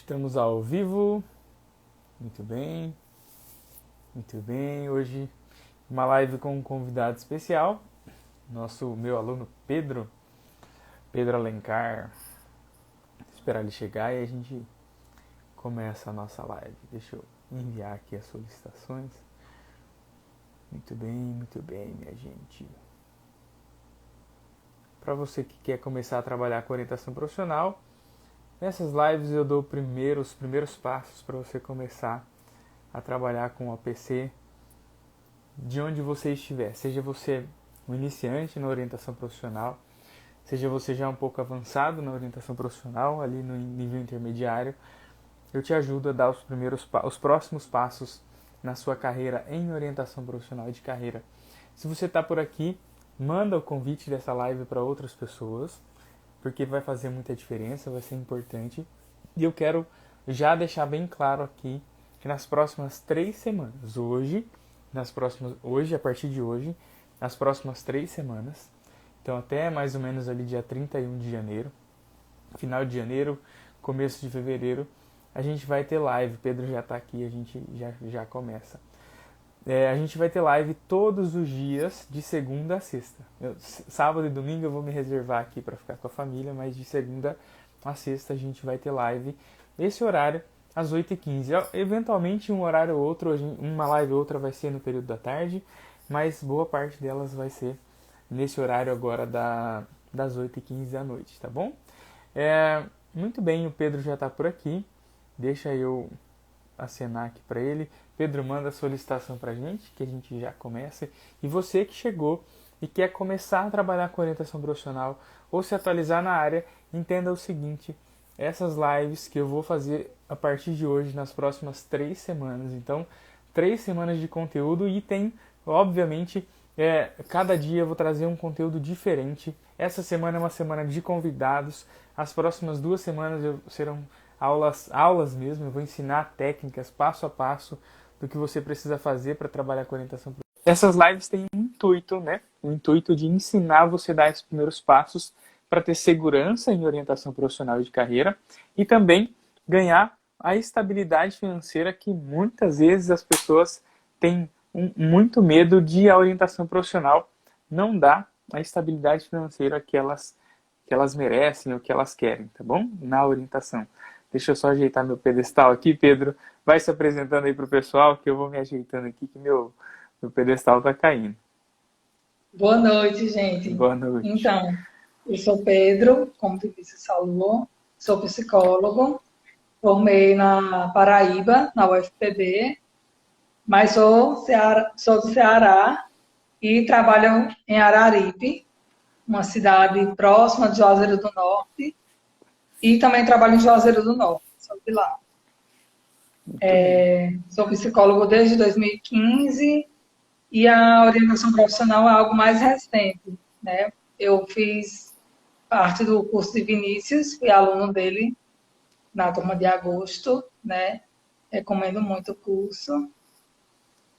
Estamos ao vivo. Muito bem, muito bem. Hoje uma live com um convidado especial, meu aluno Pedro Alencar. Vou esperar ele chegar e a gente começa a nossa live. Deixa eu enviar aqui as solicitações. Muito bem, minha gente. Para você que quer começar a trabalhar com orientação profissional, nessas lives eu dou os primeiros passos para você começar a trabalhar com o APC de onde você estiver. Seja você um iniciante na orientação profissional, seja você já um pouco avançado na orientação profissional, ali no nível intermediário, eu te ajudo a dar os próximos passos na sua carreira em orientação profissional e de carreira. Se você está por aqui, manda o convite dessa live para outras pessoas, porque vai fazer muita diferença, vai ser importante. E eu quero já deixar bem claro aqui que nas próximas 3 semanas, a partir de hoje, nas próximas 3 semanas, então até mais ou menos ali dia 31 de janeiro, final de janeiro, começo de fevereiro, a gente vai ter live. Pedro já está aqui, a gente já começa. A gente vai ter live todos os dias, de segunda a sexta. Sábado e domingo eu vou me reservar aqui para ficar com a família, mas de segunda a sexta a gente vai ter live. Esse horário, às 8h15. Eventualmente um horário ou outro, uma live ou outra vai ser no período da tarde, mas boa parte delas vai ser nesse horário agora das 8h15 da noite, tá bom? Muito bem, o Pedro já está por aqui. Deixa eu acenar aqui para ele. Pedro, manda a solicitação para a gente, que a gente já começa. E você que chegou e quer começar a trabalhar com orientação profissional ou se atualizar na área, entenda o seguinte: essas lives que eu vou fazer a partir de hoje, nas próximas 3 semanas. Então, 3 semanas de conteúdo e tem, obviamente, cada dia eu vou trazer um conteúdo diferente. Essa semana é uma semana de convidados. As próximas 2 semanas serão aulas mesmo. Eu vou ensinar técnicas passo a passo do que você precisa fazer para trabalhar com orientação profissional. Essas lives têm um intuito, né? O intuito de ensinar você a dar esses primeiros passos para ter segurança em orientação profissional e de carreira e também ganhar a estabilidade financeira que muitas vezes as pessoas têm muito medo de a orientação profissional não dar a estabilidade financeira que elas merecem ou que elas querem, tá bom? Na orientação. Deixa eu só ajeitar meu pedestal aqui, Pedro. Vai se apresentando aí para o pessoal, que eu vou me ajeitando aqui, que meu pedestal está caindo. Boa noite, gente. Boa noite. Então, eu sou Pedro, como tu disse, falou, sou psicólogo, formei na Paraíba, na UFPB, mas sou do Ceará e trabalho em Araripe, uma cidade próxima de Juazeiro do Norte, e também trabalho em Juazeiro do Norte, sou de lá. Sou psicólogo desde 2015 e a orientação profissional é algo mais recente, né? Eu fiz parte do curso de Vinícius, fui aluno dele na turma de agosto, né? Recomendo muito o curso.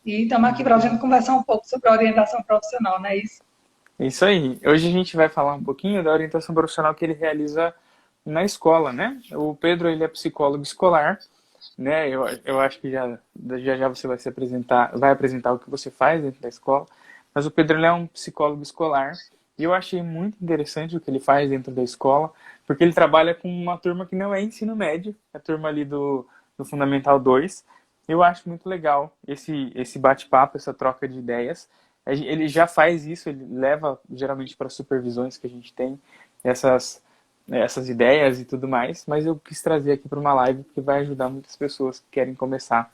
E estamos aqui para a gente conversar um pouco sobre a orientação profissional, não é isso? Isso aí. Hoje a gente vai falar um pouquinho da orientação profissional que ele realiza na escola, né? O Pedro, ele é psicólogo escolar, né? Eu acho que já você vai apresentar o que você faz dentro da escola, mas o Pedro, ele é um psicólogo escolar e eu achei muito interessante o que ele faz dentro da escola, porque ele trabalha com uma turma que não é ensino médio, a turma ali do Fundamental 2. Eu acho muito legal esse bate-papo, essa troca de ideias. Ele já faz isso, ele leva geralmente para supervisões que a gente tem essas ideias e tudo mais, mas eu quis trazer aqui para uma live que vai ajudar muitas pessoas que querem começar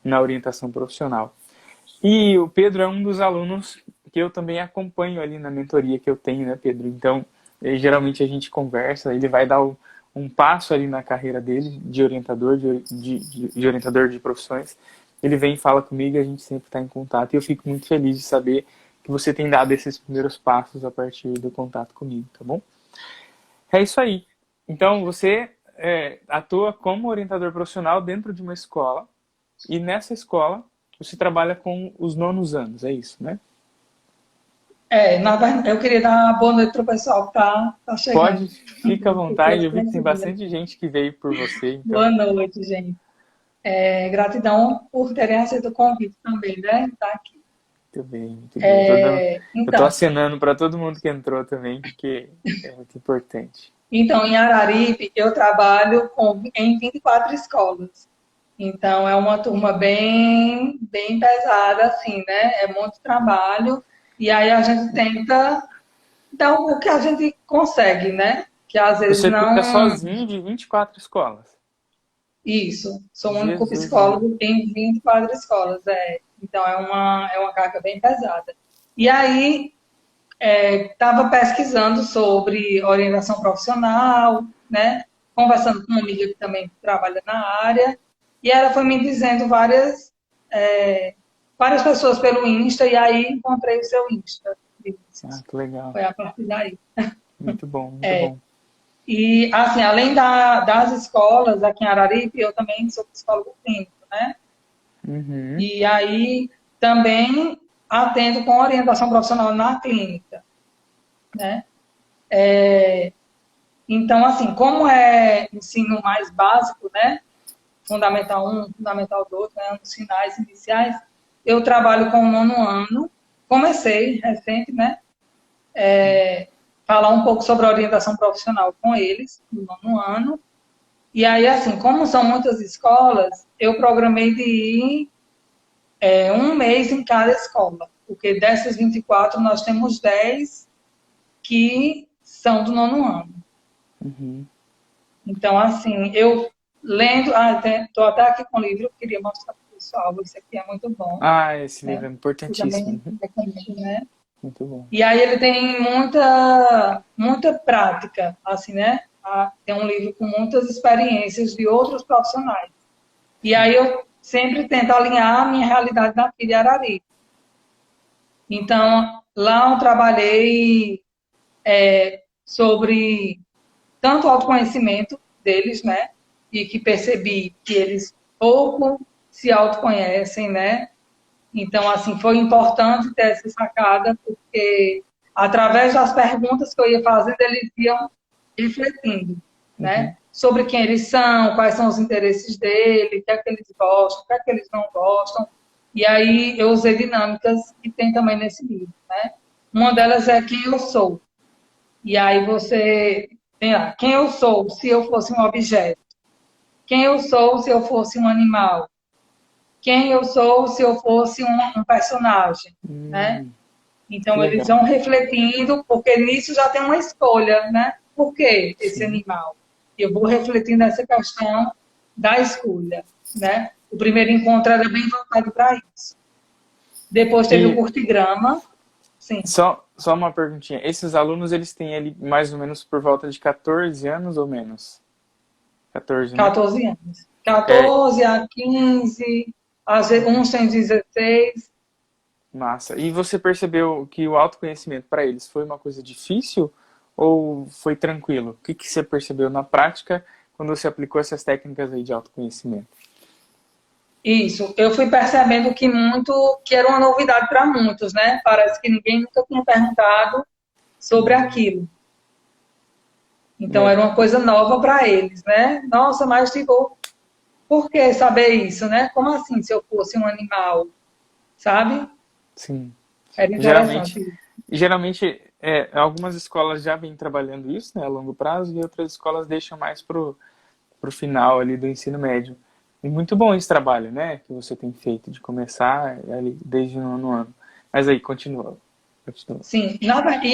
na orientação profissional. E o Pedro é um dos alunos que eu também acompanho ali na mentoria que eu tenho, né, Pedro? Então, geralmente a gente conversa, ele vai dar um passo ali na carreira dele de orientador, de orientador de profissões. Ele vem e fala comigo e a gente sempre está em contato. E eu fico muito feliz de saber que você tem dado esses primeiros passos a partir do contato comigo, tá bom? É isso aí. Então, você atua como orientador profissional dentro de uma escola e nessa escola você trabalha com os nonos anos, é isso, né? Na verdade, eu queria dar uma boa noite para o pessoal que tá Pode, chegando. fica à vontade. Eu vi que tem bastante gente que veio por você, então, Boa noite, gente. Gratidão por terem aceito o convite também, né? Tá aqui. muito bem, muito bem. Eu tô Então, acenando para todo mundo que entrou também, porque é muito importante. em Araripe, eu trabalho em 24 escolas. Então, é uma turma bem pesada, assim, né? É muito trabalho. E aí a gente tenta dar o que a gente consegue, né? Que às vezes Você cuida não. sozinho de 24 escolas. Isso, sou o único Jesus amado. psicólogo em 24 escolas. Então, é uma carga bem pesada. E aí, estava pesquisando sobre orientação profissional, né? Conversando com uma amiga que também trabalha na área, e ela foi me dizendo várias pessoas pelo Insta, e aí encontrei o seu Insta, Ah, Vinícius. que legal. Foi a partir daí. Muito bom, muito bom. E, assim, além das escolas aqui em Araripe, eu também sou psicólogo clínico, né? Uhum. E aí também atendo com orientação profissional na clínica, né? Então, assim, como é ensino mais básico, né? Fundamental um, Fundamental 2, né? Os sinais iniciais, eu trabalho com o nono ano. Comecei recente, né? Falar um pouco sobre a orientação profissional com eles, no nono ano. E aí, assim, como são muitas escolas, eu programei de ir um mês em cada escola. Porque dessas 24, nós temos 10 que são do nono ano. Uhum. Então, assim, eu lendo, estou até aqui com o livro, queria mostrar para o pessoal, isso aqui é muito bom, Ah, esse livro né? é Eu importantíssimo. também Uhum. recomendo, né? Muito bom. E aí ele tem muita prática, assim, né? Tem um livro com muitas experiências de outros profissionais. E aí eu sempre tento alinhar a minha realidade daqui de Arari. Então, lá eu trabalhei sobre tanto o autoconhecimento deles, né? E que percebi que eles pouco se autoconhecem, né? Então, assim, foi importante ter essa sacada, porque através das perguntas que eu ia fazendo, eles iam refletindo, né? Uhum. Sobre quem eles são, quais são os interesses dele, o que é que eles gostam, o que é que eles não gostam. E aí eu usei dinâmicas que tem também nesse livro, né? Uma delas é quem eu sou. E aí você tem lá, quem eu sou se eu fosse um objeto? Quem eu sou se eu fosse um animal? Quem eu sou se eu fosse um personagem, né? Que Então eles legal. vão refletindo, porque nisso já tem uma escolha, né? Por que esse Sim. animal? Eu vou refletindo essa questão da escolha, né? O primeiro encontro era bem voltado para isso. Depois teve o E curtigrama, sim, só uma perguntinha. Esses alunos, eles têm ali mais ou menos por volta de 14 anos ou menos? 14, né? 14 anos. É, 14 a 15, às vezes, uns têm 16. massa. E você percebeu que o autoconhecimento para eles foi uma coisa difícil ou foi tranquilo? O que que você percebeu na prática quando você aplicou essas técnicas aí de autoconhecimento? Isso, eu fui percebendo que era uma novidade para muitos, né? Parece que ninguém nunca tinha perguntado sobre aquilo. Então É, era uma coisa nova para eles, né? Nossa, mas tipo, por que saber isso, né? Como assim se eu fosse um animal, sabe? sim. Era Geralmente, interessante. algumas escolas já vêm trabalhando isso, né, a longo prazo, e outras escolas deixam mais pro final ali do ensino médio. E muito bom esse trabalho, né, que você tem feito de começar ali desde o nono ano. Mas aí, continua. Continua. Sim, e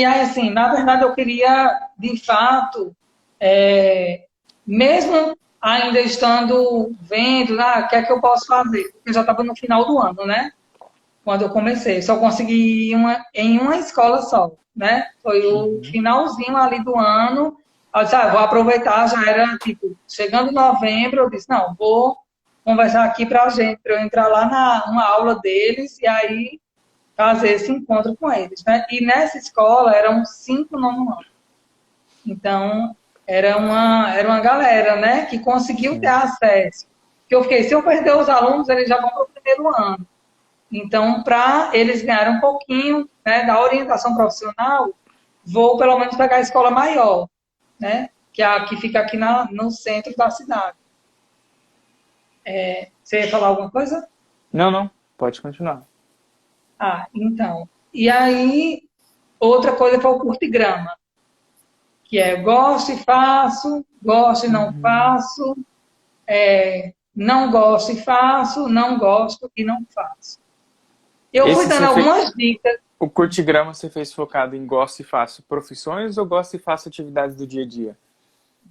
aí, assim, na verdade eu queria, de fato, é, mesmo ainda estando vendo, o que é que eu posso fazer? Porque eu já estava no final do ano, né? Quando eu comecei. Só consegui ir em uma escola só, né? Foi o Uhum. finalzinho ali do ano. Eu disse, vou aproveitar, já era, tipo, chegando em novembro, eu disse, não, vou conversar aqui para a gente, para eu entrar lá numa aula deles e aí fazer esse encontro com eles, né? E nessa escola eram 5 nono ano. Então, era uma galera, né, que conseguiu ter Sim. acesso. Que eu fiquei, se eu perder os alunos, eles já vão para o primeiro ano. Então, para eles ganharem um pouquinho, né, da orientação profissional, vou pelo menos pegar a escola maior, né, que é a que fica aqui no centro da cidade. Você ia falar alguma coisa? Não, não, pode continuar. Ah, então. E aí, outra coisa foi o curtigrama, que é gosto e faço, gosto e não Uhum. faço, não gosto e faço, não gosto e não faço. Eu fui Esse dando você fez, algumas dicas. o curtigrama você fez focado em gosto e faço profissões ou gosto e faço atividades do dia a dia?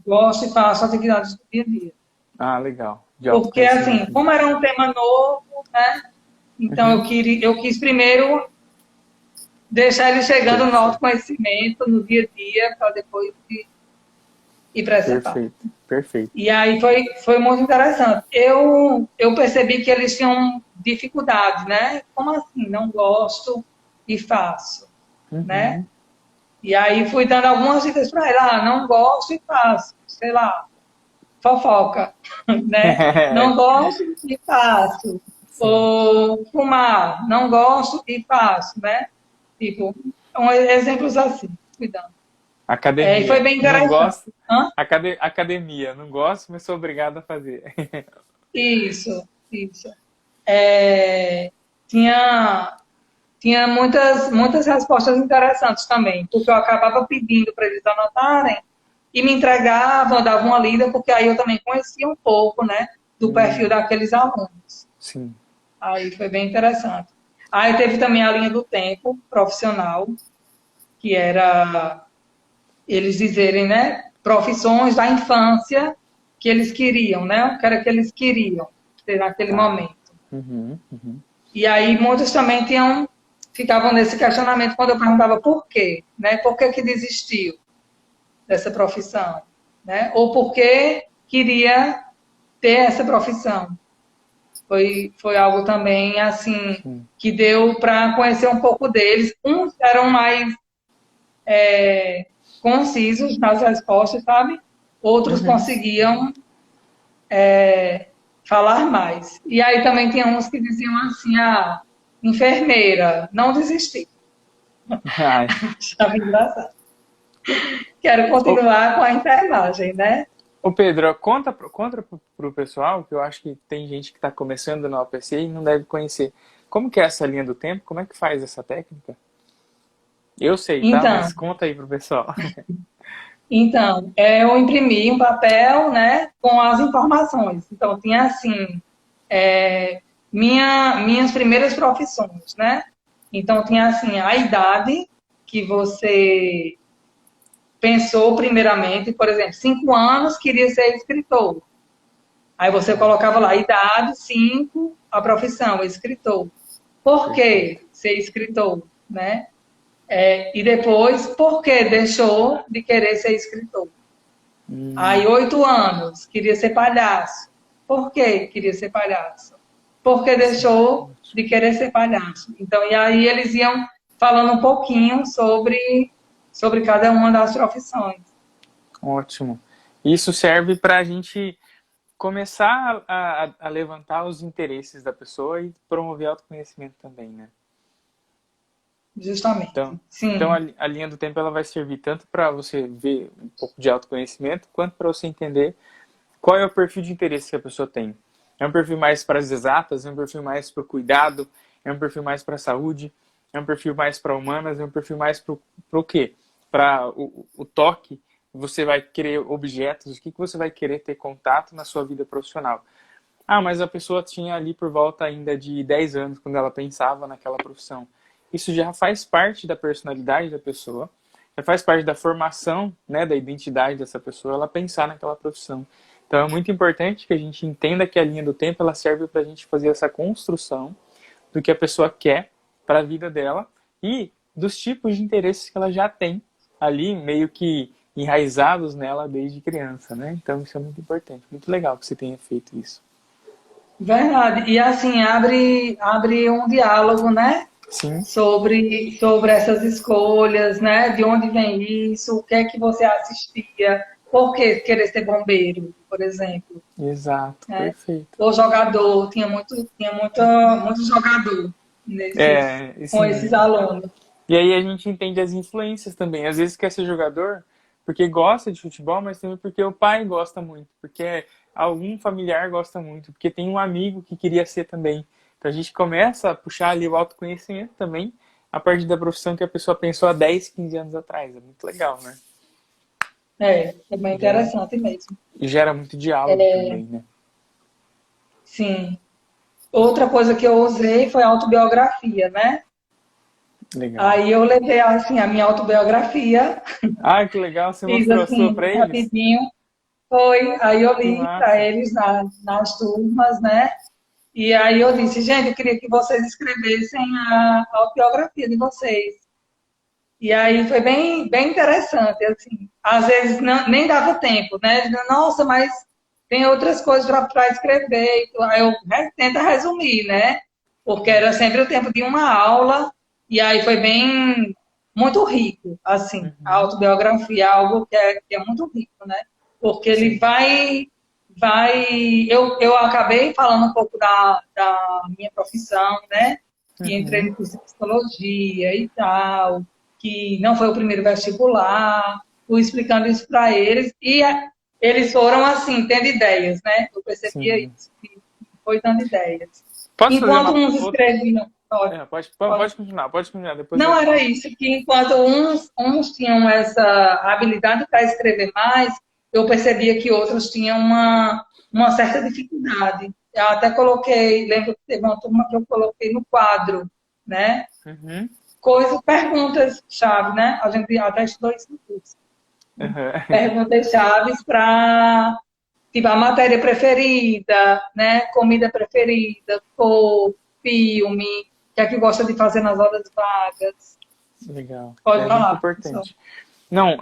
Gosto e faço atividades do dia a dia. Ah, legal. De Porque, assim, autoconhecimento, como então. era um tema novo, né? Então, Uhum. eu quis primeiro deixar ele chegando no Perfeito, autoconhecimento, no dia a dia, para depois ir para essa parte. perfeito, perfeito. E aí foi muito interessante. Eu percebi que eles tinham dificuldade, né? Como assim? Não gosto e faço, né? Uhum. E aí fui dando algumas dicas para ele. Ah, não gosto e faço. Sei lá, fofoca, né? Não gosto e faço. Sim. Ou fumar, não gosto e faço, né? Tipo, exemplos assim, cuidando. E foi Academia. bem Não interessante. gosto. Hã? Academia. Não gosto, mas sou obrigado a fazer. Isso, isso. É, tinha, tinha muitas respostas interessantes também, porque eu acabava pedindo para eles anotarem e me entregavam, davam uma lida, porque aí eu também conhecia um pouco, né, do perfil Hum, daqueles alunos. sim. Aí foi bem interessante. Aí teve também a linha do tempo profissional, que era eles dizerem, né, profissões da infância que eles queriam, né, o que era que eles queriam ter naquele Tá. momento. Uhum, uhum. E aí muitos também ficavam nesse questionamento quando eu perguntava por quê, né, por que que desistiu dessa profissão, né, ou por que queria ter essa profissão. Foi algo também, assim, Sim. que deu para conhecer um pouco deles. Uns eram mais concisos nas respostas, sabe? Outros Uhum. conseguiam falar mais. E aí também tinha uns que diziam assim, ah, enfermeira, não desisti. Ai. Achava engraçado. Quero Ô, continuar com a enfermagem, né? ô Pedro, conta pro pessoal, que eu acho que tem gente que está começando no APC e não deve conhecer. Como que é essa linha do tempo? Como é que faz essa técnica? Eu sei, tá? Então, Mas conta aí pro pessoal. eu imprimi um papel, né, com as informações. Então, tinha assim, minhas primeiras profissões, né? Então, tinha assim, a idade que você pensou primeiramente, por exemplo, 5 anos queria ser escritor. Aí você Tá, colocava lá, idade, 5, a profissão, escritor. Por perfeito. que ser escritor, né? E depois, por que deixou de querer ser escritor? Aí, Hum, 8 anos, queria ser palhaço. Por que queria ser palhaço? Porque sim, deixou ótimo. de querer ser palhaço. Então, e aí eles iam falando um pouquinho sobre cada uma das profissões. Ótimo. Isso serve para a gente começar a levantar os interesses da pessoa e promover autoconhecimento também, né? Justamente. Então Sim, a linha do tempo ela vai servir tanto para você ver um pouco de autoconhecimento, quanto para você entender qual é o perfil de interesse que a pessoa tem. É um perfil mais para as exatas, é um perfil mais para o cuidado, é um perfil mais para a saúde, é um perfil mais para humanas, é um perfil mais para o quê? Para o toque, você vai querer objetos, o que você vai querer ter contato na sua vida profissional. Ah, mas a pessoa tinha ali por volta ainda de 10 anos quando ela pensava naquela profissão. Isso já faz parte da personalidade da pessoa, já faz parte da formação, né, da identidade dessa pessoa, ela pensar naquela profissão. Então é muito importante que a gente entenda que a linha do tempo ela serve para a gente fazer essa construção do que a pessoa quer para a vida dela e dos tipos de interesses que ela já tem ali meio que enraizados nela desde criança, né? Então isso é muito importante, muito legal que você tenha feito isso. verdade. E assim, abre um diálogo, né? Sim, Sobre essas escolhas, né? De onde vem isso, o que é que você assistia, por que querer ser bombeiro, por exemplo, exato, né? perfeito. Ou jogador, tinha muito jogador. com esses alunos. E aí a gente entende as influências também. Às vezes quer ser jogador porque gosta de futebol, mas também porque o pai gosta muito, porque algum familiar gosta muito, porque tem um amigo que queria ser também. Então a gente começa a puxar ali o autoconhecimento também, a partir da profissão que a pessoa pensou há 10, 15 anos atrás. É muito legal, né? É bem interessante mesmo. E gera muito diálogo também, né? Sim. Outra coisa que eu usei foi a autobiografia, né? Legal. Aí eu levei, assim, a minha autobiografia. Ah, que legal. Você Fiz, mostrou a sua assim, pra eles? rapidinho. Foi. Aí eu Que li para massa. eles nas turmas, né? E aí eu disse, gente, eu queria que vocês escrevessem a autobiografia de vocês. E aí foi bem interessante, assim. Às vezes nem dava tempo, né? Nossa, mas tem outras coisas para escrever. Aí eu tento resumir, né? Porque era sempre o tempo de uma aula, e aí foi muito rico, assim. A autobiografia é algo que é muito rico, né? Porque ele eu acabei falando um pouco da minha profissão, né? Que entrei no curso de psicologia e tal, que não foi o primeiro vestibular, fui explicando isso para eles, e eles foram assim, tendo ideias, né? Eu percebia Sim. isso, que foi dando ideias. Posso fazer Enquanto uma... uns escreviam. Pode continuar. Depois Não eu... era isso, que enquanto uns tinham essa habilidade para escrever mais, eu percebia que outros tinham uma certa dificuldade. Eu até coloquei, lembro que teve uma turma que eu coloquei no quadro, né? Perguntas-chave, né? A gente até estudou isso no curso. Perguntas-chave para, tipo, a matéria preferida, né? Comida preferida, cor, filme, o que é que gosta de fazer nas horas vagas. Legal. Pode É muito falar, professor. importante. Não,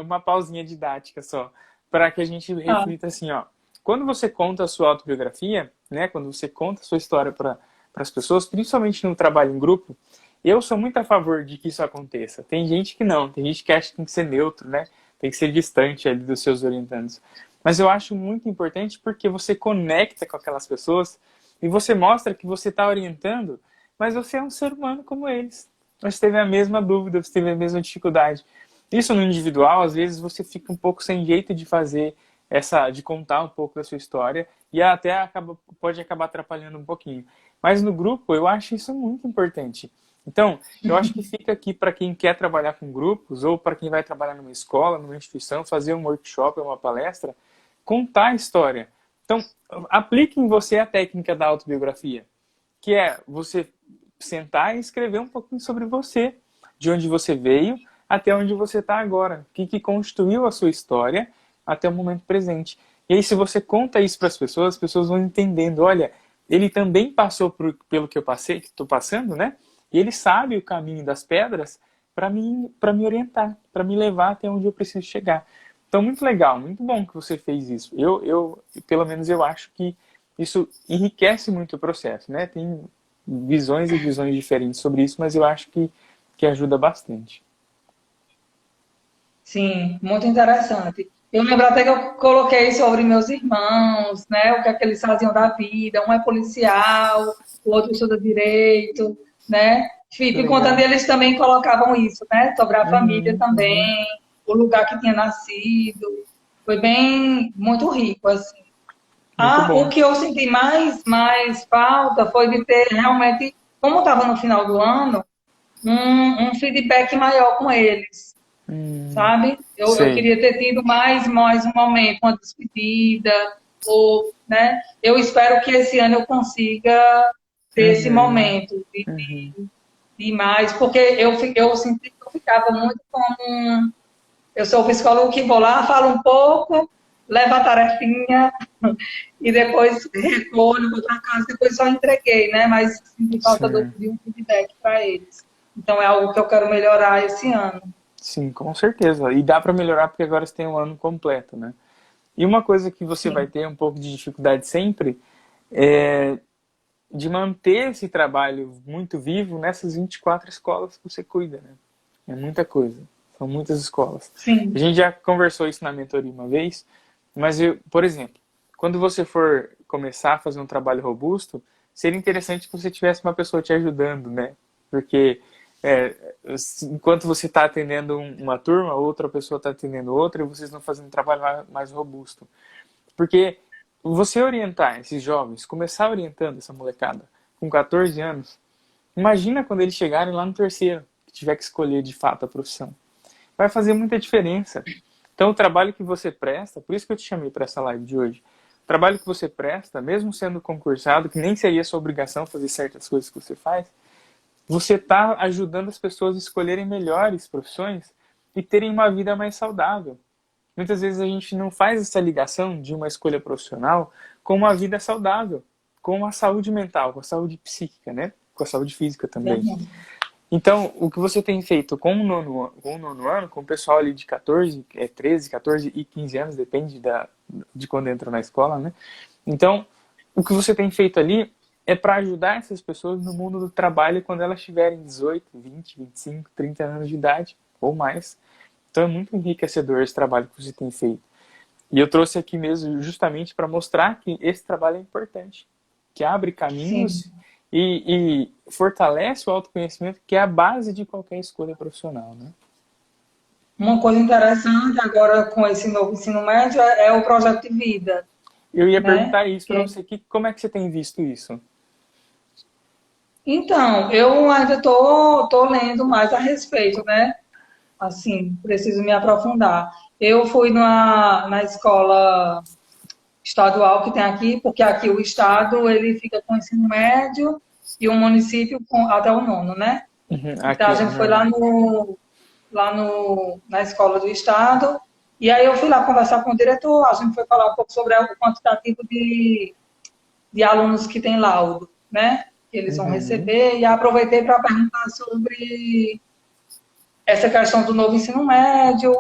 uma pausinha didática só, para que a gente reflita assim, ó. Quando você conta a sua autobiografia, né? Quando você conta a sua história para as pessoas, principalmente no trabalho em grupo, eu sou muito a favor de que isso aconteça. Tem gente que não, tem gente que acha que tem que ser neutro, né? Tem que ser distante ali dos seus orientandos. Mas eu acho muito importante porque você conecta com aquelas pessoas e você mostra que você está orientando, mas você é um ser humano como eles. Você teve a mesma dúvida, você teve a mesma dificuldade. Isso no individual, às vezes você fica um pouco sem jeito de fazer de contar um pouco da sua história e até pode acabar atrapalhando um pouquinho. Mas no grupo, eu acho isso muito importante. Então, eu acho que fica aqui para quem quer trabalhar com grupos ou para quem vai trabalhar numa escola, numa instituição, fazer um workshop ou uma palestra, contar a história. Então, aplique em você a técnica da autobiografia, que é você sentar e escrever um pouquinho sobre você, de onde você veio até onde você está agora, o que constituiu a sua história até o momento presente. E aí, se você conta isso para as pessoas vão entendendo, olha, ele também passou pelo que eu passei, que estou passando, né? E ele sabe o caminho das pedras para me orientar, para me levar até onde eu preciso chegar. Então, muito legal, muito bom que você fez isso. Pelo menos eu acho que isso enriquece muito o processo, né? Tem visões e visões diferentes sobre isso, mas eu acho que ajuda bastante. Sim, muito interessante. Eu lembro até que eu coloquei sobre meus irmãos, né? O que é que eles faziam da vida. Um é policial, o outro estuda direito, né? E contando, eles também colocavam isso, né? Sobre a família também, o lugar que tinha nascido. Foi muito rico, assim. O que eu senti mais falta foi de ter realmente, como estava no final do ano, um feedback maior com eles, sabe? Eu queria ter tido mais um momento, uma despedida, ou, né? Eu espero que esse ano eu consiga ter esse momento de mais, porque eu senti que eu ficava muito como... Eu sou o psicólogo que vou lá, falo um pouco, levo a tarefinha e depois recolho, vou para casa, depois só entreguei, né? Mas senti falta de um feedback para eles. Então é algo que eu quero melhorar esse ano. Sim, com certeza. E dá para melhorar porque agora você tem um ano completo, né? E uma coisa que você vai ter um pouco de dificuldade sempre é de manter esse trabalho muito vivo nessas 24 escolas que você cuida, né? É muita coisa. São muitas escolas. Sim. A gente já conversou isso na mentoria uma vez, mas por exemplo, quando você for começar a fazer um trabalho robusto, seria interessante que você tivesse uma pessoa te ajudando, né? Porque é, enquanto você está atendendo uma turma, outra pessoa está atendendo outra, e vocês estão fazendo um trabalho mais robusto. Porque você orientar esses jovens, começar orientando essa molecada com 14 anos, imagina quando eles chegarem lá no terceiro, que tiver que escolher de fato a profissão. Vai fazer muita diferença. Então o trabalho que você presta, por isso que eu te chamei para essa live de hoje, o trabalho que você presta, mesmo sendo concursado, que nem seria sua obrigação fazer certas coisas que você faz, você está ajudando as pessoas a escolherem melhores profissões e terem uma vida mais saudável. Muitas vezes a gente não faz essa ligação de uma escolha profissional com uma vida saudável, com a saúde mental, com a saúde psíquica, né? Com a saúde física também. Então, o que você tem feito com o nono ano, com o pessoal ali de 14, 13, 14 e 15 anos, depende de quando entra na escola, né? Então, o que você tem feito ali é para ajudar essas pessoas no mundo do trabalho quando elas tiverem 18, 20, 25, 30 anos de idade ou mais. Então é muito enriquecedor esse trabalho que você tem feito. E eu trouxe aqui mesmo justamente para mostrar que esse trabalho é importante, que abre caminhos e fortalece o autoconhecimento, que é a base de qualquer escolha profissional, né? Uma coisa interessante agora com esse novo ensino médio é o projeto de vida, Eu ia né? perguntar isso para você, como é que você tem visto isso? Então, eu ainda tô lendo mais a respeito, né? Assim, preciso me aprofundar. Eu fui na escola estadual que tem aqui, porque aqui o estado ele fica com o ensino médio e o município até o nono, né? Então Aqui, a gente foi lá na escola do estado e aí eu fui lá conversar com o diretor, a gente foi falar um pouco sobre o quantitativo de alunos que tem laudo, né? Que eles vão receber e aproveitei para perguntar sobre essa questão do novo ensino médio,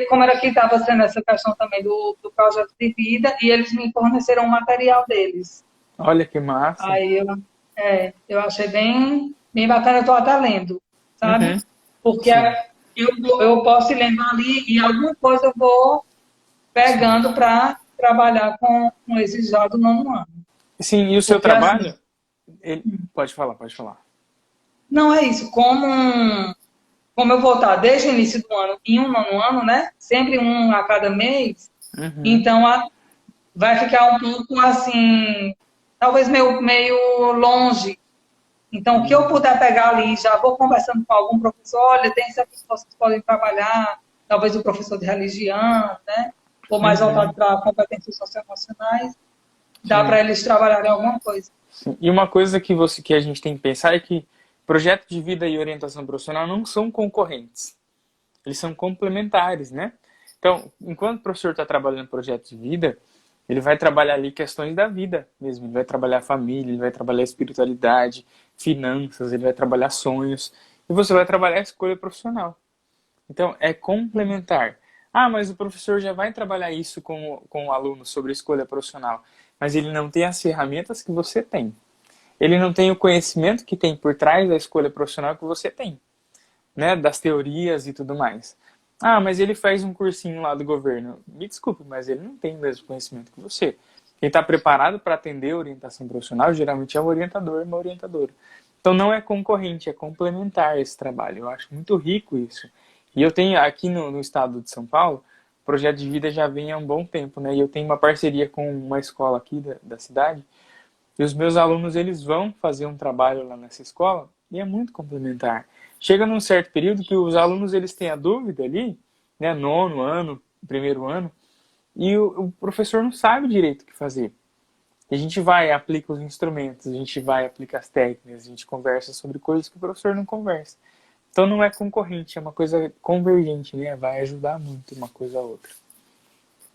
como era que estava sendo essa questão também do projeto de vida, e eles me forneceram o material deles. Olha que massa. Aí eu achei bem bacana, eu estou até lendo, sabe? Porque eu posso ir lendo ali e alguma coisa eu vou pegando para trabalhar com esses já do nono ano. Sim, e o seu Porque, trabalho? assim, Pode falar, pode falar. não é isso, como eu vou estar desde o início do ano em um nono ano, né? Sempre um a cada mês, então vai ficar um pouco assim, talvez meio longe. Então, o que eu puder pegar ali, já vou conversando com algum professor, olha, tem isso aqui que vocês podem trabalhar, talvez o professor de religião, né? Ou mais voltado para competências socioemocionais, dá para eles trabalharem alguma coisa. Sim. E uma coisa que a gente tem que pensar é que projeto de vida e orientação profissional não são concorrentes. Eles são complementares, né? Então, enquanto o professor está trabalhando projeto de vida, ele vai trabalhar ali questões da vida mesmo. Ele vai trabalhar família, ele vai trabalhar espiritualidade, finanças, ele vai trabalhar sonhos. E você vai trabalhar a escolha profissional. Então, é complementar. Ah, mas o professor já vai trabalhar isso com o aluno sobre escolha profissional. Mas ele não tem as ferramentas que você tem. Ele não tem o conhecimento que tem por trás da escolha profissional que você tem, né? Das teorias e tudo mais. Ah, mas ele faz um cursinho lá do governo. Me desculpe, mas ele não tem o mesmo conhecimento que você. Quem está preparado para atender a orientação profissional geralmente é um orientador e uma orientadora. Então não é concorrente, é complementar esse trabalho. Eu acho muito rico isso. E eu tenho aqui no estado de São Paulo, o projeto de vida já vem há um bom tempo, né? E eu tenho uma parceria com uma escola aqui da cidade. E os meus alunos, eles vão fazer um trabalho lá nessa escola e é muito complementar. Chega num certo período que os alunos, eles têm a dúvida ali, né? Nono ano, primeiro ano, e o professor não sabe direito o que fazer. E a gente vai, aplica os instrumentos, a gente vai, aplica as técnicas, a gente conversa sobre coisas que o professor não conversa. Então não é concorrente, é uma coisa convergente, né? Vai ajudar muito uma coisa a outra.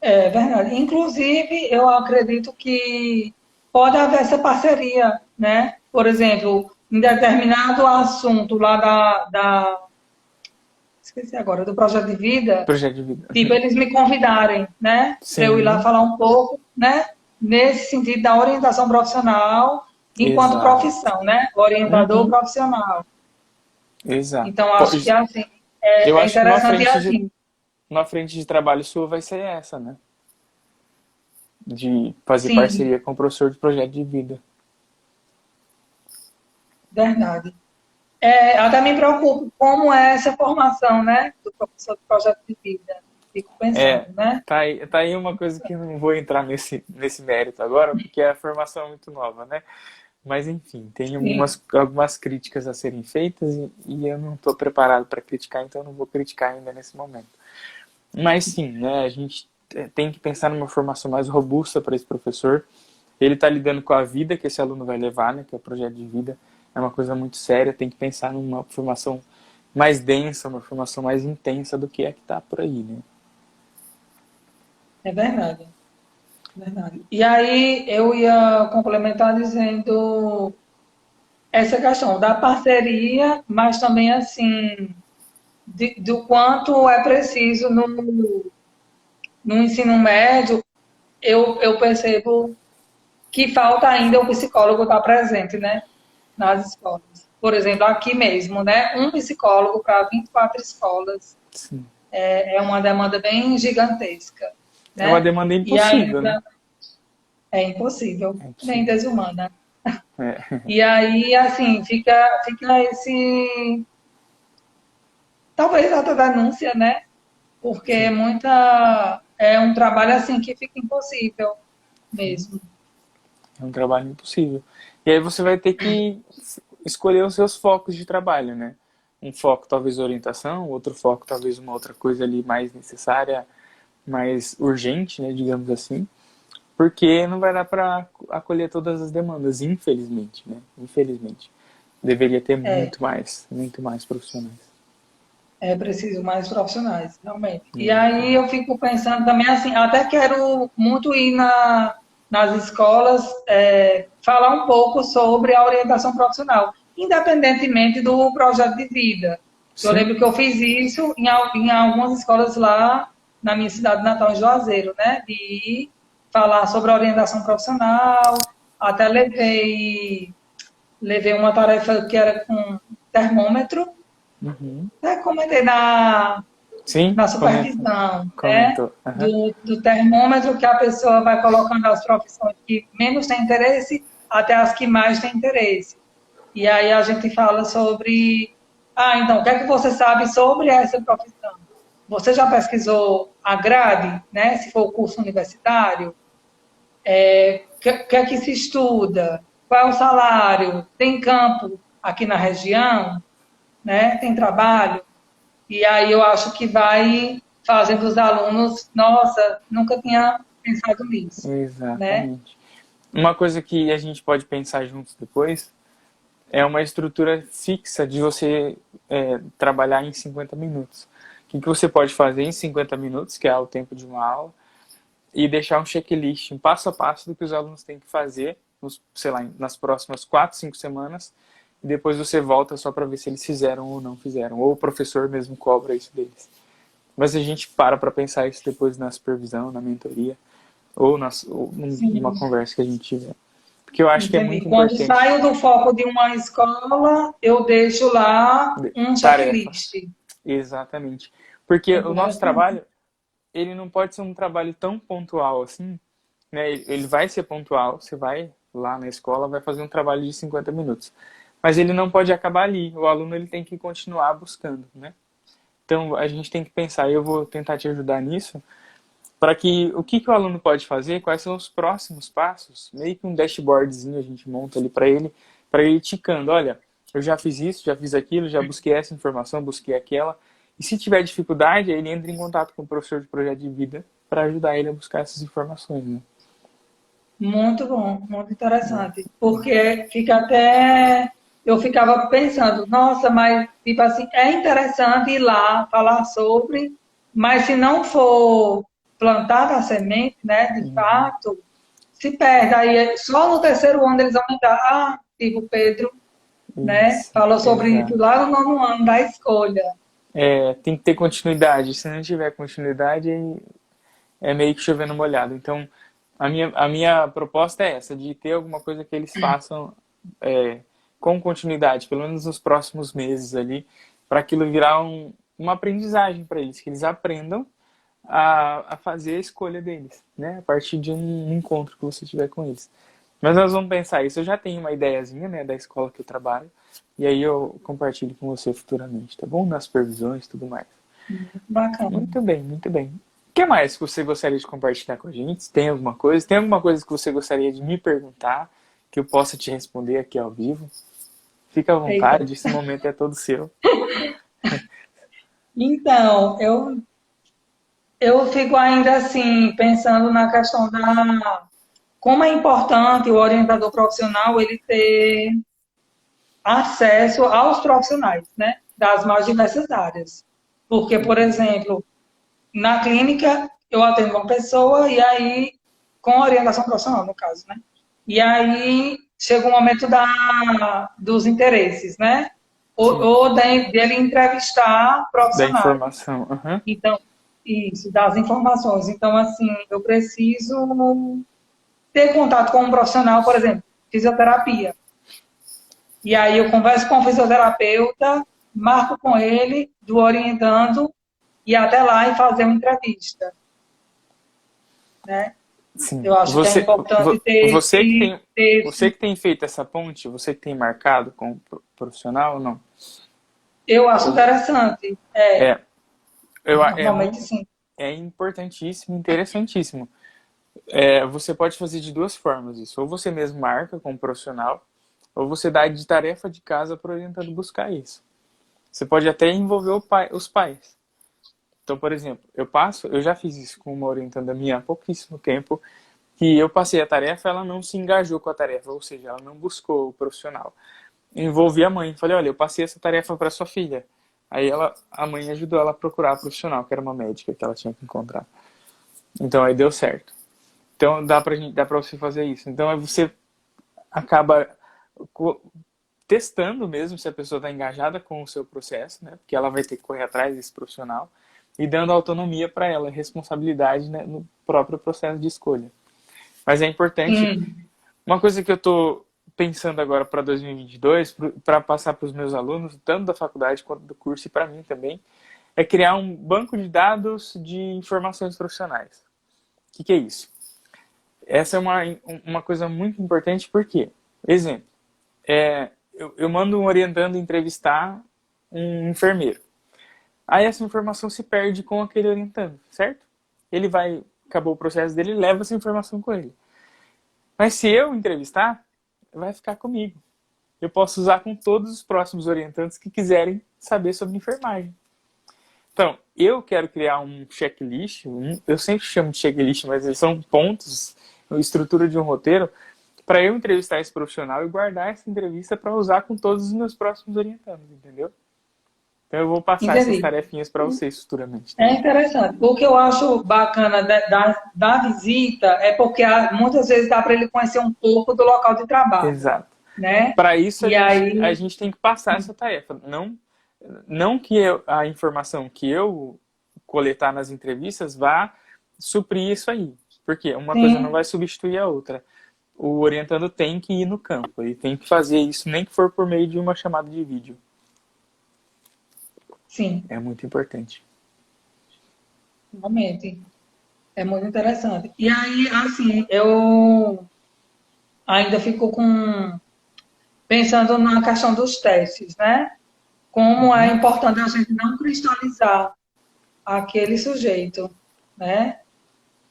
É verdade. Inclusive, eu acredito que pode haver essa parceria, né? Por exemplo, em determinado assunto lá esqueci agora, do projeto de vida, Projeto de vida. tipo, eles me convidarem, né? Para eu ir lá falar um pouco, né? Nesse sentido da orientação profissional, enquanto profissão, né? Orientador profissional. Exato. Então, acho que assim, eu é acho que interessante uma frente de trabalho sua vai ser essa, né? De fazer Sim. parceria com o professor de projeto de vida. verdade. Até me preocupo como é essa formação, né, do professor de projeto de vida. Fico pensando, É, né? tá aí uma coisa que eu não vou entrar nesse mérito agora, porque a formação é muito nova, né? Mas enfim, tem Sim, algumas críticas a serem feitas e eu não estou preparado para criticar, então eu não vou criticar ainda nesse momento. Mas sim, né, a gente tem que pensar numa formação mais robusta para esse professor. Ele está lidando com a vida que esse aluno vai levar, né, que é o projeto de vida. É uma coisa muito séria, tem que pensar numa formação mais densa, uma formação mais intensa do que é que está por aí, né? é verdade, verdade. E aí eu ia complementar dizendo essa questão da parceria, mas também assim, do quanto é preciso no ensino médio, eu percebo que falta ainda o psicólogo estar presente, né, nas escolas. Por exemplo, aqui mesmo, né, um psicólogo para 24 escolas Sim. é uma demanda bem gigantesca, É uma né? demanda E impossível, né? ainda é impossível, É nem impossível. desumana. É. E aí, assim, fica esse, talvez até denúncia, né? Porque Sim. é um trabalho assim que fica impossível mesmo. É um trabalho impossível. E aí você vai ter que escolher os seus focos de trabalho, né? Um foco talvez orientação, outro foco talvez uma outra coisa ali mais necessária, mais urgente, né, digamos assim, porque não vai dar para acolher todas as demandas, infelizmente, né? Infelizmente. Deveria ter É, muito mais profissionais. é preciso mais profissionais, realmente. E aí Exatamente. eu fico pensando também assim, até quero muito ir nas escolas falar um pouco sobre a orientação profissional, independentemente do projeto de vida. Eu Sim. lembro que eu fiz isso em algumas escolas lá na minha cidade natal, em Juazeiro, né? De ir falar sobre a orientação profissional, até levei uma tarefa que era com termômetro, Uhum. até comentei Sim, na supervisão, né? comentou. Uhum. Do termômetro que a pessoa vai colocando as profissões que menos têm interesse até as que mais têm interesse. E aí a gente fala sobre, então, o que é que você sabe sobre essa profissão? Você já pesquisou a grade, né? Se for o curso universitário, que é que se estuda? Qual é o salário? Tem campo aqui na região, né? Tem trabalho? E aí eu acho que vai fazendo os alunos, nossa, nunca tinha pensado nisso, né? Exatamente. Uma coisa que a gente pode pensar juntos depois é uma estrutura fixa de você trabalhar em 50 minutos. O que você pode fazer em 50 minutos, que é o tempo de uma aula, e deixar um checklist, um passo a passo do que os alunos têm que fazer, sei lá, nas próximas 4, 5 semanas, e depois você volta só para ver se eles fizeram ou não fizeram, ou o professor mesmo cobra isso deles. Mas a gente para pensar isso depois na supervisão, na mentoria, ou numa Sim, conversa que a gente tiver. Porque eu acho que é entendi. muito Quando importante. saio do foco de uma escola, eu deixo lá um Tarefa. checklist. Exatamente. Porque É o nosso interessante. trabalho, ele não pode ser um trabalho tão pontual assim, né? Ele vai ser pontual, você vai lá na escola, vai fazer um trabalho de 50 minutos. Mas ele não pode acabar ali. O aluno ele tem que continuar buscando, né? Então a gente tem que pensar, eu vou tentar te ajudar nisso, para que que o aluno pode fazer, quais são os próximos passos, meio que um dashboardzinho a gente monta ali para ele ticando, olha, eu já fiz isso, já fiz aquilo, já busquei essa informação, busquei aquela. E se tiver dificuldade, aí ele entra em contato com o professor de projeto de vida para ajudar ele a buscar essas informações, né? Muito bom, muito interessante. Porque fica até. Eu ficava pensando, nossa, mas, tipo assim, é interessante ir lá falar sobre, mas se não for plantada a semente, né, de Uhum. fato, se perde. Aí só no terceiro ano eles vão mudar. Tipo o Pedro, né, Isso, falou sobre isso exato. lá no nono ano da escolha. É, tem que ter continuidade. Se não tiver continuidade, aí é meio que chovendo molhado. Então, a minha proposta é essa, de ter alguma coisa que eles façam é, com continuidade, pelo menos nos próximos meses ali, para aquilo virar uma aprendizagem para eles, que eles aprendam a fazer a escolha deles, né? A partir de um encontro que você tiver com eles. Mas nós vamos pensar isso. Eu já tenho uma ideiazinha, né, da escola que eu trabalho. E aí eu compartilho com você futuramente, tá bom? Nas previsões e tudo mais. Bacana. Muito bem, muito bem. O que mais que você gostaria de compartilhar com a gente? Tem alguma coisa? Tem alguma coisa que você gostaria de me perguntar que eu possa te responder aqui ao vivo? Fica à Eita. vontade, esse momento é todo seu. Então, eu fico ainda assim, pensando na questão da como é importante o orientador profissional ele ter acesso aos profissionais, né, das mais diversas áreas. Porque, por exemplo, na clínica eu atendo uma pessoa e aí, com orientação profissional, no caso, né? E aí chega o momento dos interesses, né? Sim, Dele entrevistar da profissionais. informação. Uhum. Então, isso, das informações. Então, assim, eu preciso ter contato com um profissional, por exemplo, fisioterapia. E aí eu converso com o fisioterapeuta, marco com ele, do orientando, e até lá e fazer uma entrevista, né? Sim. Eu acho que é importante ter Você que tem feito essa ponte, você que tem marcado com o profissional ou não? eu acho Ou- interessante. É, Normalmente sim. é importantíssimo, interessantíssimo. Você pode fazer de duas formas isso. Ou você mesmo marca com o profissional, ou você dá de tarefa de casa para o orientando buscar isso. Você pode até envolver os pais. Então, por exemplo, eu já fiz isso com uma orientanda minha há pouquíssimo tempo, que eu passei a tarefa, ela não se engajou com a tarefa, ou seja, ela não buscou o profissional. Envolvi a mãe, falei, olha, eu passei essa tarefa para sua filha. Aí a mãe ajudou ela a procurar a profissional, que era uma médica que ela tinha que encontrar. Então aí deu certo. Então dá pra você fazer isso. Então aí você acaba testando mesmo se a pessoa está engajada com o seu processo, né? Porque ela vai ter que correr atrás desse profissional e dando autonomia para ela, responsabilidade, né, no próprio processo de escolha. Mas é importante. Sim, Uma coisa que eu estou pensando agora para 2022, para passar para os meus alunos, tanto da faculdade quanto do curso e para mim também, é criar um banco de dados de informações profissionais. O que é isso? Essa é uma coisa muito importante porque, exemplo, eu mando um orientando entrevistar um enfermeiro. Aí essa informação se perde com aquele orientando, certo? Ele vai, acabou o processo dele, leva essa informação com ele. Mas se eu entrevistar, vai ficar comigo. Eu posso usar com todos os próximos orientantes que quiserem saber sobre enfermagem. Então, eu quero criar um checklist, eu sempre chamo de checklist, mas eles são pontos, estrutura de um roteiro, para eu entrevistar esse profissional e guardar essa entrevista para usar com todos os meus próximos orientandos, entendeu? Então eu vou passar essas entendi. tarefinhas para vocês futuramente É também. interessante. O que eu acho bacana da visita é porque muitas vezes dá para ele conhecer um pouco do local de trabalho, Exato. né? Para isso E a aí, gente tem que passar essa tarefa. Não que a informação que eu coletar nas entrevistas vá suprir isso aí. Porque uma coisa não sim, vai substituir a outra. O orientando tem que ir no campo. Ele tem que fazer isso, nem que for por meio de uma chamada de vídeo. sim, É muito importante. realmente. É muito interessante. E aí, assim, eu ainda fico pensando na questão dos testes, né? Como é Uhum. importante a gente não cristalizar aquele sujeito, né?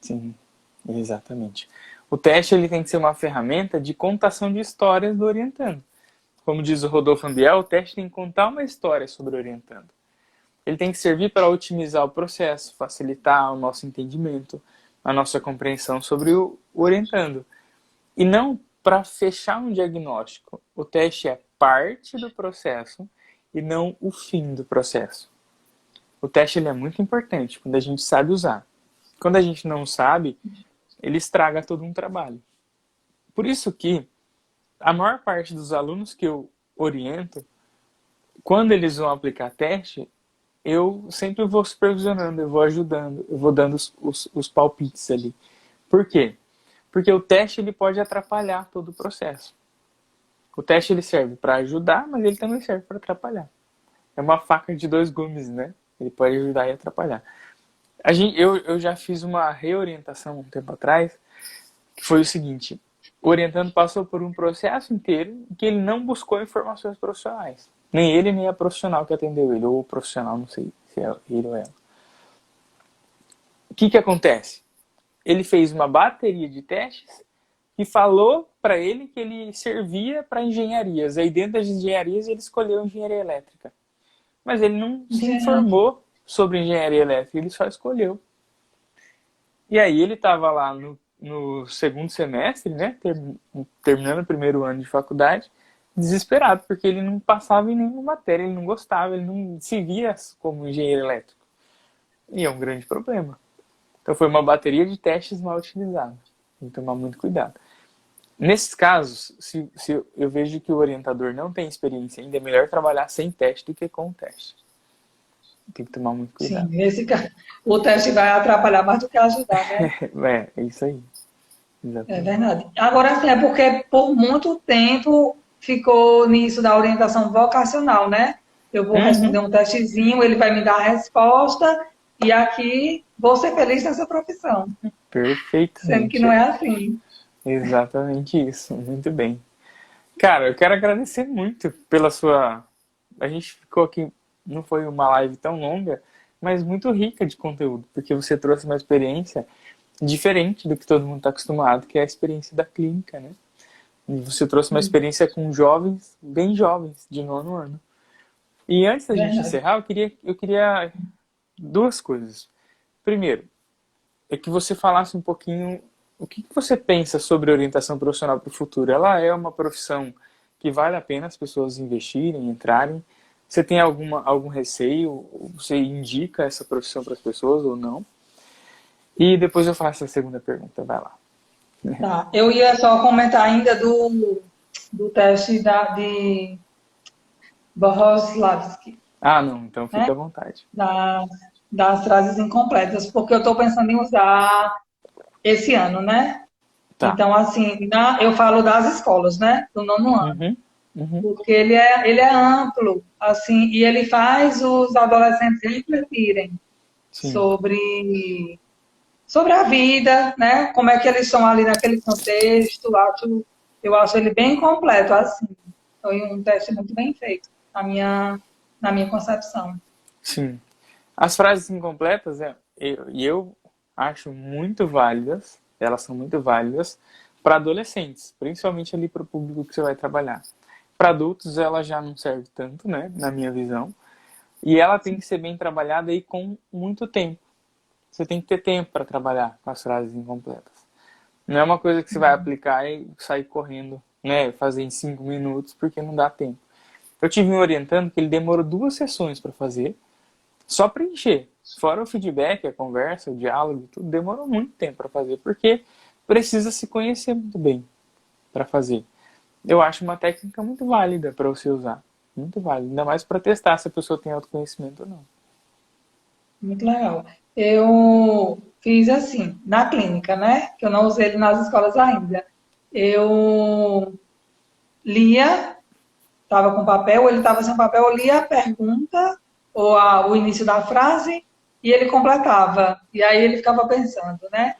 Sim, exatamente. O teste ele tem que ser uma ferramenta de contação de histórias do orientando. Como diz o Rodolfo Ambiel, o teste tem que contar uma história sobre o orientando. Ele tem que servir para otimizar o processo, facilitar o nosso entendimento, a nossa compreensão sobre o orientando. E não para fechar um diagnóstico. O teste é parte do processo e não o fim do processo. O teste ele é muito importante quando a gente sabe usar. Quando a gente não sabe, ele estraga todo um trabalho. Por isso que a maior parte dos alunos que eu oriento, quando eles vão aplicar teste, eu sempre vou supervisionando, eu vou ajudando, eu vou dando os palpites ali. Por quê? Porque o teste ele pode atrapalhar todo o processo. O teste ele serve para ajudar, mas ele também serve para atrapalhar. É uma faca de dois gumes, né? Ele pode ajudar e atrapalhar. Eu já fiz uma reorientação um tempo atrás, que foi o seguinte. o orientando passou por um processo inteiro em que ele não buscou informações profissionais. Nem ele, nem a profissional que atendeu ele, ou o profissional, não sei se é ele ou ela. O que acontece? Ele fez uma bateria de testes e falou para ele que ele servia para engenharias. Aí dentro das engenharias ele escolheu engenharia elétrica. Mas ele não se Gente, informou sobre engenharia elétrica, ele só escolheu. E aí ele estava lá no segundo semestre, né, terminando o primeiro ano de faculdade, desesperado, porque ele não passava em nenhuma matéria, ele não gostava, ele não se via como engenheiro elétrico. E é um grande problema. Então foi uma bateria de testes mal utilizada. Tem que tomar muito cuidado. Nesses casos, se eu vejo que o orientador não tem experiência ainda, é melhor trabalhar sem teste do que com teste. Tem que tomar muito sim, cuidado. nesse caso, o teste vai atrapalhar mais do que ajudar, né? É isso aí. É Exatamente. verdade. Agora, assim, é porque por muito tempo ficou nisso da orientação vocacional, né? Eu vou responder Uhum. um testezinho, ele vai me dar a resposta, e aqui vou ser feliz nessa profissão. Sendo que Perfeitamente. não é assim. Exatamente isso. Muito bem. Cara, eu quero agradecer muito pela sua. A gente ficou aqui, não foi uma live tão longa, mas muito rica de conteúdo, porque você trouxe uma experiência diferente do que todo mundo está acostumado, que é a experiência da clínica, né? E você trouxe uma experiência com jovens, bem jovens, de nono ano. E antes da gente Verdade. encerrar, eu queria duas coisas. Primeiro, é que você falasse um pouquinho o que você pensa sobre orientação profissional para o futuro. Ela é uma profissão que vale a pena as pessoas investirem, entrarem? Você tem algum receio? Você indica essa profissão para as pessoas ou não? E depois eu faço a segunda pergunta, vai lá. Tá. Eu ia só comentar ainda do teste de Bohoslavski, Ah, não, então né? fica à vontade. Das, das frases incompletas, porque eu estou pensando em usar esse ano, né? Tá. Então, assim, eu falo das escolas, né? Do nono ano, Uhum, uhum, porque ele é amplo, assim, e ele faz os adolescentes refletirem sim, sobre, sobre a vida, né? Como é que eles estão ali naquele contexto. Eu acho ele bem completo, assim. Foi um teste muito bem feito, na minha concepção. sim. As frases incompletas, eu acho muito válidas, elas são muito válidas para adolescentes, principalmente ali para o público que você vai trabalhar. Para adultos, ela já não serve tanto, né, na minha visão, e ela tem que ser bem trabalhada aí com muito tempo. Você tem que ter tempo para trabalhar com as frases incompletas. Não é uma coisa que você vai aplicar e sair correndo, né, fazer em 5 minutos, porque não dá tempo. Eu tive me orientando que ele demorou 2 sessões para fazer, só preencher. Fora o feedback, a conversa, o diálogo, tudo demorou muito tempo para fazer, porque precisa se conhecer muito bem para fazer. Eu acho uma técnica muito válida para você usar. Muito válida. Ainda mais para testar se a pessoa tem autoconhecimento ou não. Muito legal. Eu fiz assim, na clínica, né? Que eu não usei ele nas escolas ainda. Eu lia, estava com papel, ele estava sem papel, eu lia a pergunta ou o início da frase e ele completava. E aí ele ficava pensando, né?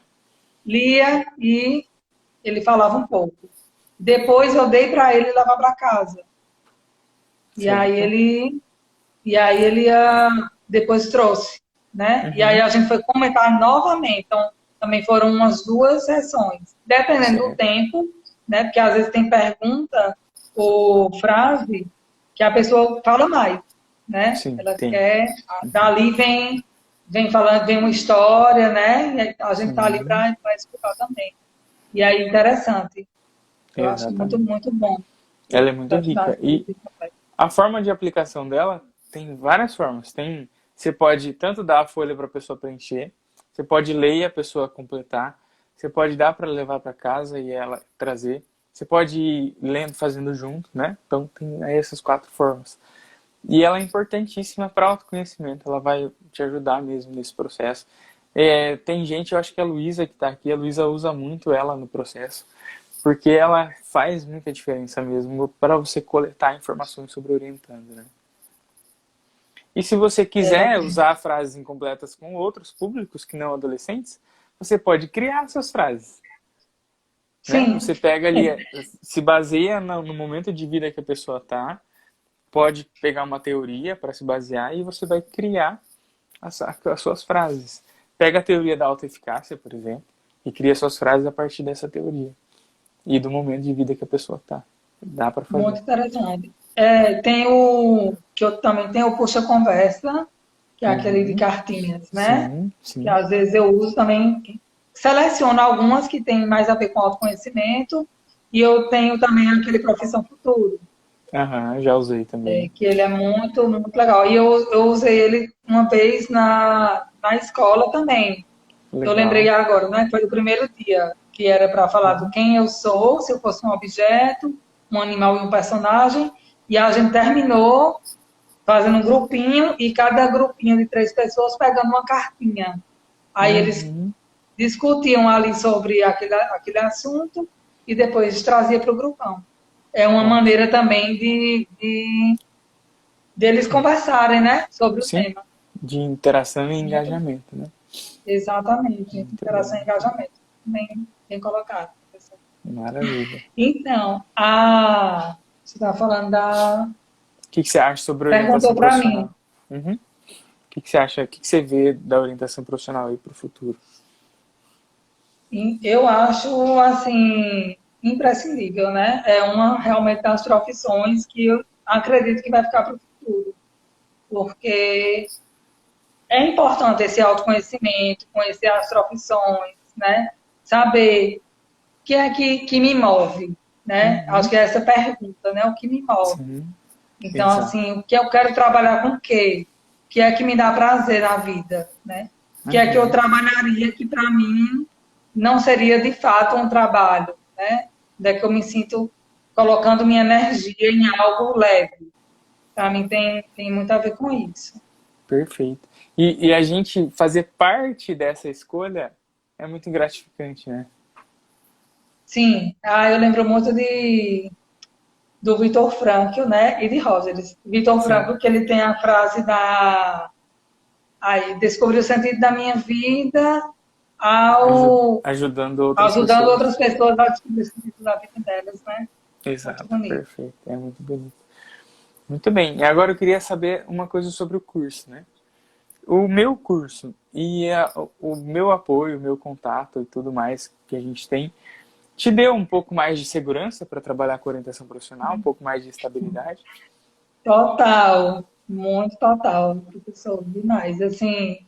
Lia e ele falava um pouco. Depois eu dei para ele levar para casa. E aí Certo? ele E aí ele depois trouxe, né? E aí Uhum. a gente foi comentar novamente. Então, também foram umas 2 sessões. Dependendo do Certo. tempo, né? Porque às vezes tem pergunta ou frase que a pessoa fala mais, né? Sim, Ela tem. quer, dali vem falando, vem uma história, né? E a gente tá ali Sim, para escutar também. E aí, interessante. Eu acho muito, exatamente. muito bom. Ela é muito Para estudar rica. E assim. a forma de aplicação dela tem várias formas. Você pode tanto dar a folha para a pessoa preencher, você pode ler e a pessoa completar, você pode dar para levar para casa e ela trazer, você pode ir lendo, fazendo junto, né? Então tem aí essas 4 formas. E ela é importantíssima para autoconhecimento, ela vai te ajudar mesmo nesse processo. Tem gente, eu acho que a Luísa que está aqui, a Luísa usa muito ela no processo, porque ela faz muita diferença mesmo para você coletar informações sobre orientando, né? E se você Ela quiser usar frases incompletas com outros públicos que não adolescentes, você pode criar suas frases. né? Sim, Você pega ali, se baseia no momento de vida que a pessoa tá, pode pegar uma teoria para se basear e você vai criar as suas frases. Pega a teoria da autoeficácia, por exemplo, e cria suas frases a partir dessa teoria e do momento de vida que a pessoa tá. Dá para fazer. muito interessante. Tem que eu também tenho o Puxa Conversa, que é aquele de Uhum. cartinhas, né? Sim, Que sim. às vezes eu uso também, seleciono algumas que têm mais a ver com autoconhecimento, e eu tenho também aquele Profissão Futuro, Aham, já usei também. que ele é muito, muito legal. E eu usei ele uma vez na escola também. Eu lembrei Legal. agora, né? Foi o primeiro dia, que era para falar do Uhum. quem eu sou, se eu fosse um objeto, um animal e um personagem. E a gente terminou fazendo um grupinho e cada grupinho de 3 pessoas pegando uma cartinha. Aí eles Uhum. discutiam ali sobre aquele assunto e depois trazia para o grupão. É uma Ótimo. maneira também de eles conversarem, né, sobre o Sim, tema. de interação e Muito, engajamento, né? exatamente. Muito Interação e bem. engajamento. Bem colocado, professor. Maravilha. Então, você está falando da. O que você acha sobre Perguntou orientação para mim. profissional? Uhum. O que você acha? O que você vê da orientação profissional aí para o futuro? Eu acho, assim, imprescindível, né? É uma realmente das profissões que eu acredito que vai ficar para o futuro. Porque é importante esse autoconhecimento, conhecer as profissões, né? Saber o que é que me move, né? Acho Uhum. que é essa pergunta, né? O que me move. Sim, Então, exato. assim, o que eu quero trabalhar com o quê? O que é que me dá prazer na vida, né? O que é que eu Uhum. trabalharia que para mim não seria de fato um trabalho, né? Onde é que eu me sinto colocando minha energia em algo leve. Para mim tem muito a ver com isso. Perfeito. E a gente fazer parte dessa escolha é muito gratificante, né? Sim, eu lembro muito do Vitor Frankl, né? E de Rogers. Vitor Sim. Frankl, que ele tem a frase aí, descobri o sentido da minha vida ao Ajudando outras ajudando pessoas. outras pessoas a descobrir o sentido da vida delas, né? Muito Exato, bonito. perfeito. É muito bonito. Muito bem. E agora eu queria saber uma coisa sobre o curso, né? O meu curso e o meu apoio, o meu contato e tudo mais que a gente tem, te deu um pouco mais de segurança para trabalhar com orientação profissional, um pouco mais de estabilidade? Total, muito total, professor, demais. Assim,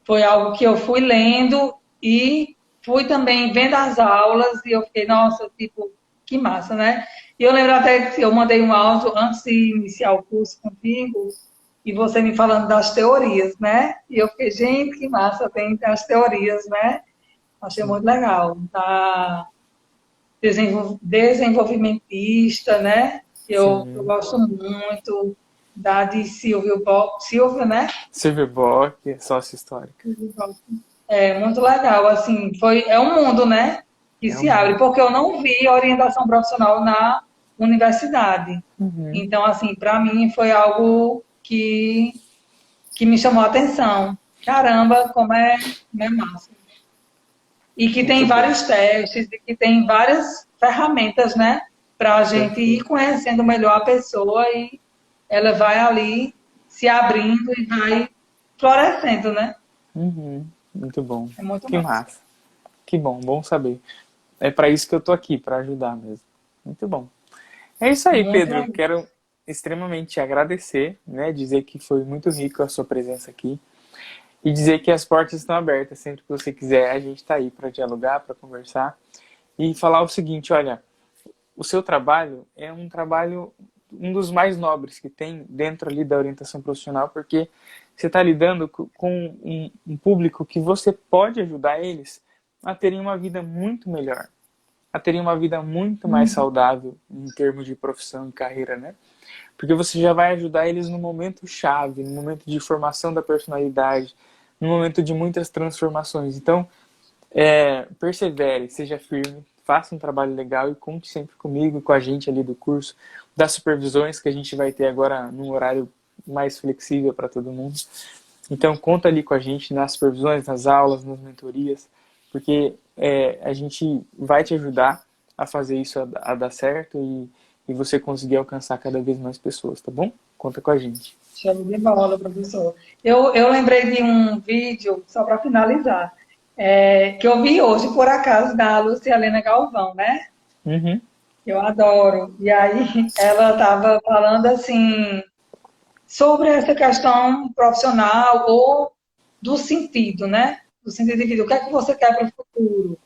foi algo que eu fui lendo e fui também vendo as aulas e eu fiquei, nossa, tipo, que massa, né? E eu lembro até que eu mandei um áudio antes de iniciar o curso contigo e você me falando das teorias, né? E eu fiquei, gente, que massa, tem as teorias, né? Achei Sim, muito legal. Tá desenvolvimentista, né? Eu sim. gosto muito da de Silvio, né? Silvio Bock, sócio histórica. É muito legal, assim, é um mundo, né? Que É o se abre, mundo. porque eu não vi orientação profissional na universidade. Uhum. Então, assim, para mim foi algo que me chamou a atenção. Caramba, como é massa. E que Muito tem bom. vários testes, e que tem várias ferramentas, né? Para a gente ir Perfeito. conhecendo melhor a pessoa e ela vai ali se abrindo e vai florescendo, né? Uhum. Muito bom. É muito Que massa. massa. Que bom, bom saber. É para isso que eu tô aqui, para ajudar mesmo. Muito bom. É isso aí, Muito Pedro. legal. Quero extremamente te agradecer, né? Dizer que foi muito rico a sua presença aqui e dizer que as portas estão abertas. Sempre que você quiser, a gente está aí para dialogar, para conversar e falar o seguinte: olha, o seu trabalho é um trabalho um dos mais nobres que tem dentro ali da orientação profissional, porque você está lidando com um público que você pode ajudar eles a terem uma vida muito melhor, a terem uma vida muito mais Uhum. saudável em termos de profissão e carreira, né? Porque você já vai ajudar eles no momento chave, no momento de formação da personalidade, no momento de muitas transformações. Então, persevere, seja firme, faça um trabalho legal e conte sempre comigo e com a gente ali do curso, das supervisões que a gente vai ter agora num horário mais flexível para todo mundo. Então, conta ali com a gente nas supervisões, nas aulas, nas mentorias, porque a gente vai te ajudar a fazer isso a dar certo e você conseguir alcançar cada vez mais pessoas, tá bom? Conta com a gente. Show de bola, professor. Eu lembrei de um vídeo, só para finalizar, que eu vi hoje, por acaso, da Luciana Galvão, né? Uhum. Eu adoro. E aí ela estava falando assim sobre essa questão profissional ou do sentido, né? Do sentido de vida. O que é que você quer para o futuro?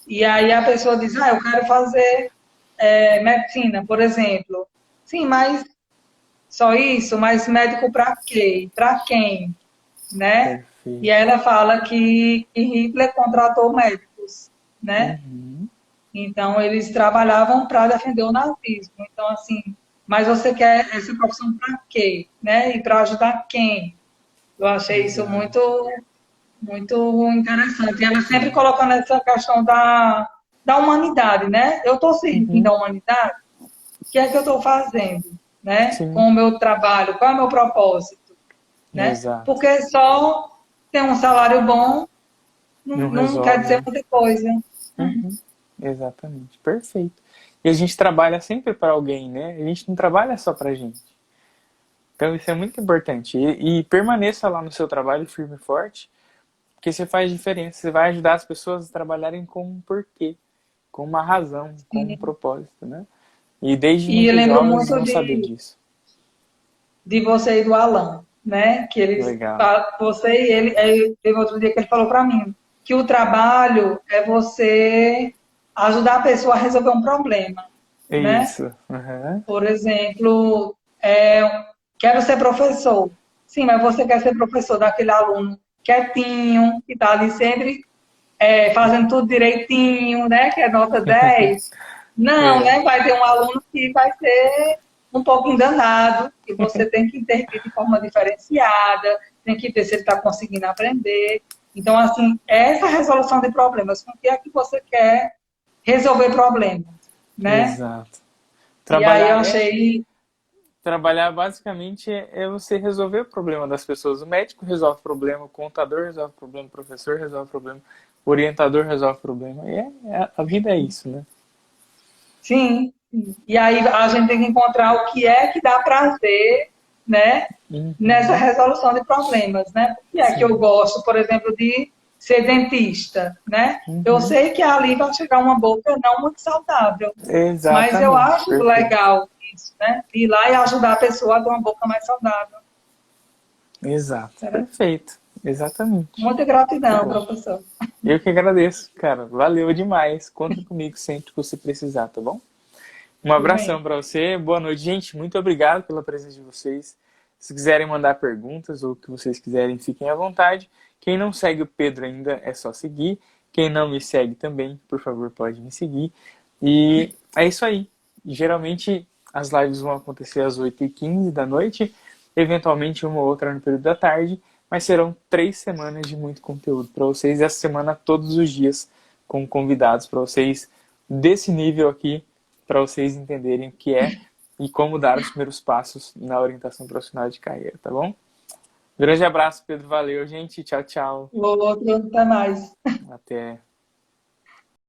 E aí a pessoa diz, eu quero fazer medicina, por exemplo. Sim, mas só isso? Mas médico para quê? Para quem? Né? E Perfeito. aí ela fala que Hitler contratou médicos, né? Uhum. Então, eles trabalhavam para defender o nazismo. Então, assim, mas você quer essa profissão para quê? Né? E para ajudar quem? Eu achei isso Exato. muito interessante. E ela sempre colocando essa questão da humanidade, né? Eu estou servindo Uhum. a humanidade? O que é que eu estou fazendo? Né? Sim, Com o meu trabalho? Qual é o meu propósito? Né? exato. Porque só ter um salário bom Não não quer resolve, dizer né? muita coisa. Uhum. Exatamente. Perfeito. E a gente trabalha sempre para alguém, né? A gente não trabalha só pra gente. Então isso é muito importante. E permaneça lá no seu trabalho firme e forte, porque você faz diferença. Você vai ajudar as pessoas a trabalharem com um porquê, com uma razão, com um propósito, né? E desde E eu muito lembro jovens muito vão saber disso. de você e do Alan, né? Que eles, Legal. você e ele, teve outro dia que ele falou para mim que o trabalho é você ajudar a pessoa a resolver um problema, né? Isso. Uhum. Por exemplo, quero ser professor. Sim, mas você quer ser professor daquele aluno quietinho, que está ali sempre fazendo tudo direitinho, né? Que é nota 10. Não, É, né? Vai ter um aluno que vai ser um pouco enganado, e você tem que intervir de forma diferenciada, tem que ver se ele está conseguindo aprender. Então, assim, essa resolução de problemas, com o que é que você quer resolver problemas, né? exato. E aí eu Trabalhar é achei, Trabalhar basicamente é você resolver o problema das pessoas. O médico resolve o problema, o contador resolve o problema, o professor resolve o problema, o orientador resolve o problema. A vida é isso, né? sim, e aí a gente tem que encontrar o que é que dá prazer, né? Nessa Uhum, resolução de problemas, né? Por que é que eu sim. gosto, por exemplo, de ser dentista, né? Eu Uhum. sei que ali vai chegar uma boca não muito saudável, mas eu Exatamente, acho perfeito. legal isso, né? Ir lá e ajudar a pessoa a ter uma boca mais saudável. Exato, Certo? perfeito. Exatamente. Muita Muito gratidão, bom. professor. Eu que agradeço, cara. Valeu demais. Conta comigo sempre que você precisar, tá bom? Um Tudo abração bem. para você. Boa noite, gente. Muito obrigado pela presença de vocês. Se quiserem mandar perguntas ou o que vocês quiserem, fiquem à vontade. Quem não segue o Pedro ainda, é só seguir. Quem não me segue também, por favor, pode me seguir. E é isso aí. Geralmente as lives vão acontecer às 8h15 da noite, eventualmente uma ou outra no período da tarde, mas serão 3 semanas de muito conteúdo para vocês. Essa semana, todos os dias, com convidados para vocês desse nível aqui, para vocês entenderem o que é e como dar os primeiros passos na orientação profissional de carreira, tá bom? Grande abraço, Pedro. Valeu, gente. Tchau, tchau. O outro, até mais. Até.